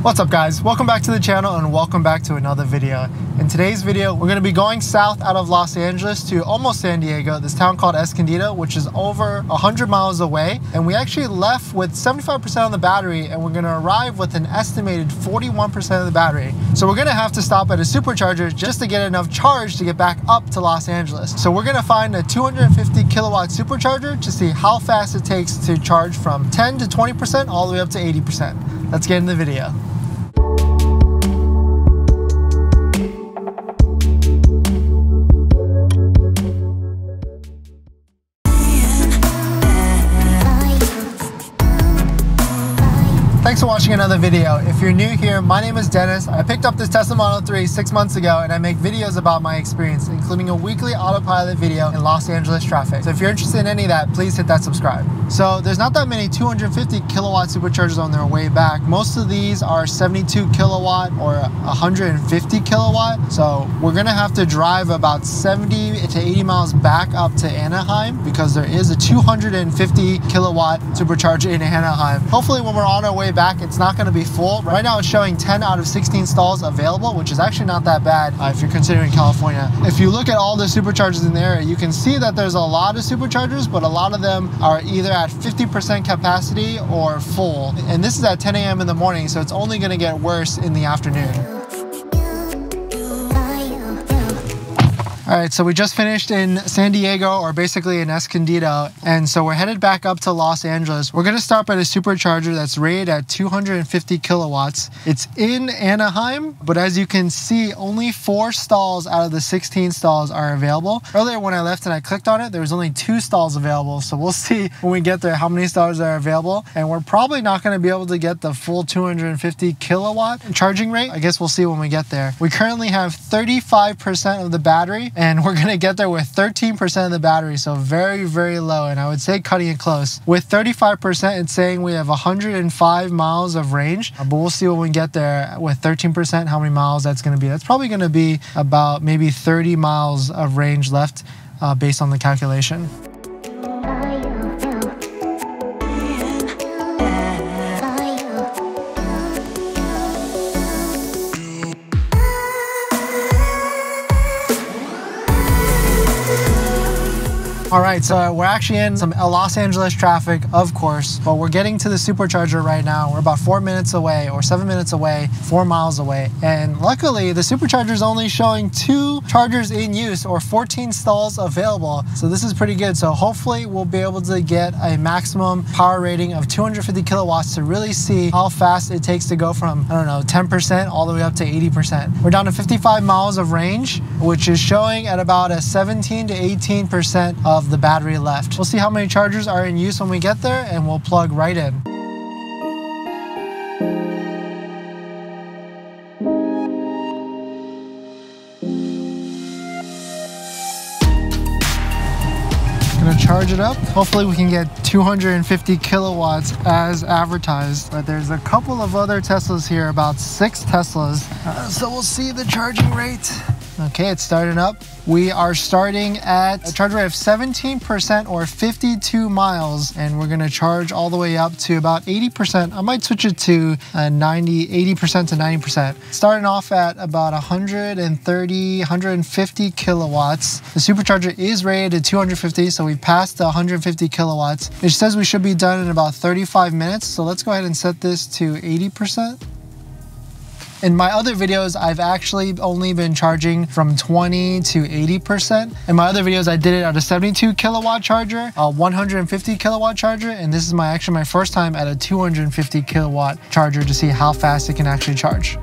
What's up guys, welcome back to the channel and welcome back to another video. In today's video, we're going to be going south out of Los Angeles to almost San Diego, this town called Escondido, which is over 100 miles away. And we actually left with 75% of the battery and we're going to arrive with an estimated 41% of the battery. So we're going to have to stop at a supercharger just to get enough charge to get back up to Los Angeles. So we're going to find a 250 kilowatt supercharger to see how fast it takes to charge from 10 to 20% all the way up to 80%. Let's get in the video. Thanks for watching another video. If you're new here, my name is Dennis. I picked up this Tesla Model 3 6 months ago and I make videos about my experience, including a weekly autopilot video in Los Angeles traffic. So if you're interested in any of that, please hit that subscribe. So there's not that many 250 kilowatt superchargers on their way back. Most of these are 72 kilowatt or 150 kilowatt. So we're gonna have to drive about 70 to 80 miles back up to Anaheim because there is a 250 kilowatt supercharger in Anaheim. Hopefully when we're on our way back, it's not going to be full. Right now it's showing 10 out of 16 stalls available, which is actually not that bad if you're considering California. If you look at all the superchargers in the area, you can see that there's a lot of superchargers, but a lot of them are either at 50% capacity or full. And this is at 10 a.m. in the morning, so it's only going to get worse in the afternoon. All right, so we just finished in San Diego, or basically in Escondido, and so we're headed back up to Los Angeles. We're gonna stop at a supercharger that's rated at 250 kilowatts. It's in Anaheim, but as you can see, only 4 stalls out of the 16 stalls are available. Earlier when I left and I clicked on it, there was only 2 stalls available, so we'll see when we get there how many stalls are available, and we're probably not gonna be able to get the full 250 kilowatt charging rate. I guess we'll see when we get there. We currently have 35% of the battery, and we're gonna get there with 13% of the battery, so very, very low, and I would say cutting it close. With 35%, it's saying we have 105 miles of range, but we'll see when we get there with 13% how many miles that's gonna be. That's probably gonna be about maybe 30 miles of range left based on the calculation. All right, so we're actually in some Los Angeles traffic, of course, but we're getting to the supercharger right now. We're about 4 minutes away or 7 minutes away, 4 miles away. And luckily the supercharger is only showing 2 chargers in use or 14 stalls available. So this is pretty good. So hopefully we'll be able to get a maximum power rating of 250 kilowatts to really see how fast it takes to go from, I don't know, 10% all the way up to 80%. We're down to 55 miles of range, which is showing at about a 17 to 18% of the battery left. We'll see how many chargers are in use when we get there and we'll plug right in. Gonna charge it up. Hopefully we can get 250 kilowatts as advertised, but there's a couple of other Teslas here, about 6 Teslas. So we'll see the charging rate. Okay, it's starting up. We are starting at a charge rate of 17% or 52 miles, and we're gonna charge all the way up to about 80%. I might switch it to 80% to 90%. Starting off at about 130, 150 kilowatts. The supercharger is rated at 250, so we passed the 150 kilowatts. It says we should be done in about 35 minutes, so let's go ahead and set this to 80%. In my other videos, I've actually only been charging from 20 to 80%. In my other videos, I did it at a 72 kilowatt charger, a 150 kilowatt charger, and this is actually my first time at a 250 kilowatt charger to see how fast it can actually charge.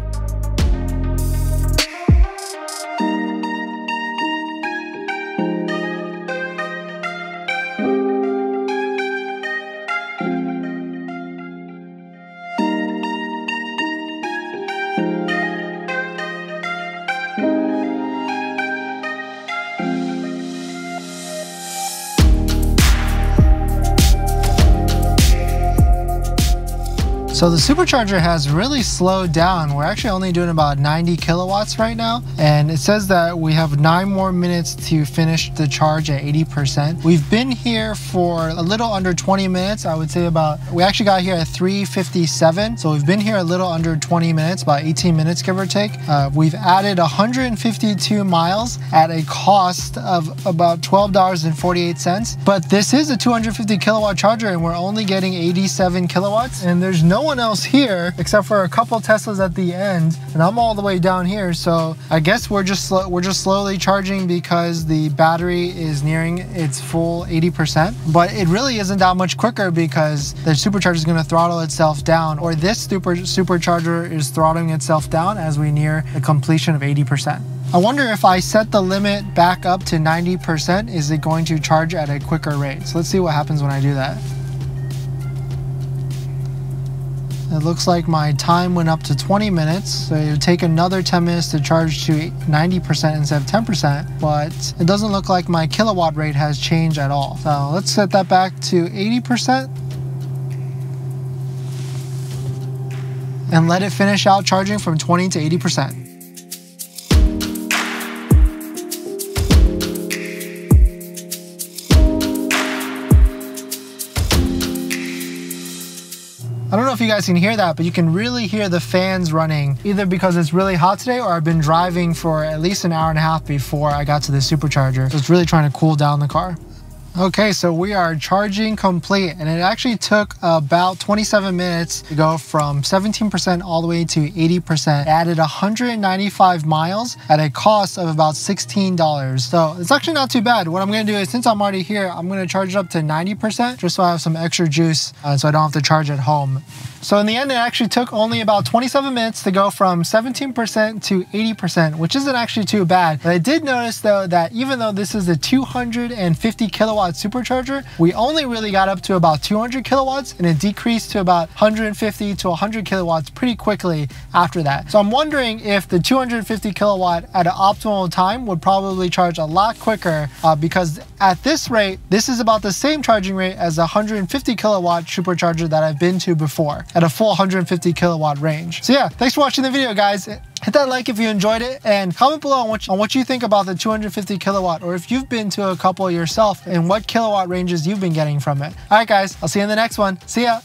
So the Supercharger has really slowed down. We're actually only doing about 90 kilowatts right now. And it says that we have 9 more minutes to finish the charge at 80%. We've been here for a little under 20 minutes. I would say we actually got here at 3:57. So we've been here a little under 20 minutes, about 18 minutes, give or take. We've added 152 miles at a cost of about $12.48. But this is a 250 kilowatt charger and we're only getting 87 kilowatts. And there's no one else here except for a couple Teslas at the end, and I'm all the way down here. So I guess we're just slowly charging because the battery is nearing its full 80%. But it really isn't that much quicker because the Supercharger is going to throttle itself down, or this Supercharger is throttling itself down as we near the completion of 80%. I wonder if I set the limit back up to 90%, is it going to charge at a quicker rate? So let's see what happens when I do that. It looks like my time went up to 20 minutes, so it would take another 10 minutes to charge to 90% instead of 10%, but it doesn't look like my kilowatt rate has changed at all. So let's set that back to 80% and let it finish out charging from 20 to 80%. I don't know if you guys can hear that, but you can really hear the fans running, either because it's really hot today or I've been driving for at least an hour and a half before I got to the Supercharger. So it's really trying to cool down the car. Okay, so we are charging complete, and it actually took about 27 minutes to go from 17% all the way to 80%. It added 195 miles at a cost of about $16. So it's actually not too bad. What I'm gonna do is, since I'm already here, I'm gonna charge it up to 90% just so I have some extra juice so I don't have to charge at home. So in the end, it actually took only about 27 minutes to go from 17% to 80%, which isn't actually too bad. But I did notice though that even though this is a 250 kilowatt Supercharger, we only really got up to about 200 kilowatts and it decreased to about 150 to 100 kilowatts pretty quickly after that. So I'm wondering if the 250 kilowatt at an optimal time would probably charge a lot quicker because at this rate, this is about the same charging rate as a 150 kilowatt Supercharger that I've been to before at a full 150 kilowatt range. So yeah, thanks for watching the video, guys. Hit that like if you enjoyed it and comment below on what you think about the 250 kilowatt, or if you've been to a couple yourself and what kilowatt ranges you've been getting from it. All right, guys, I'll see you in the next one. See ya.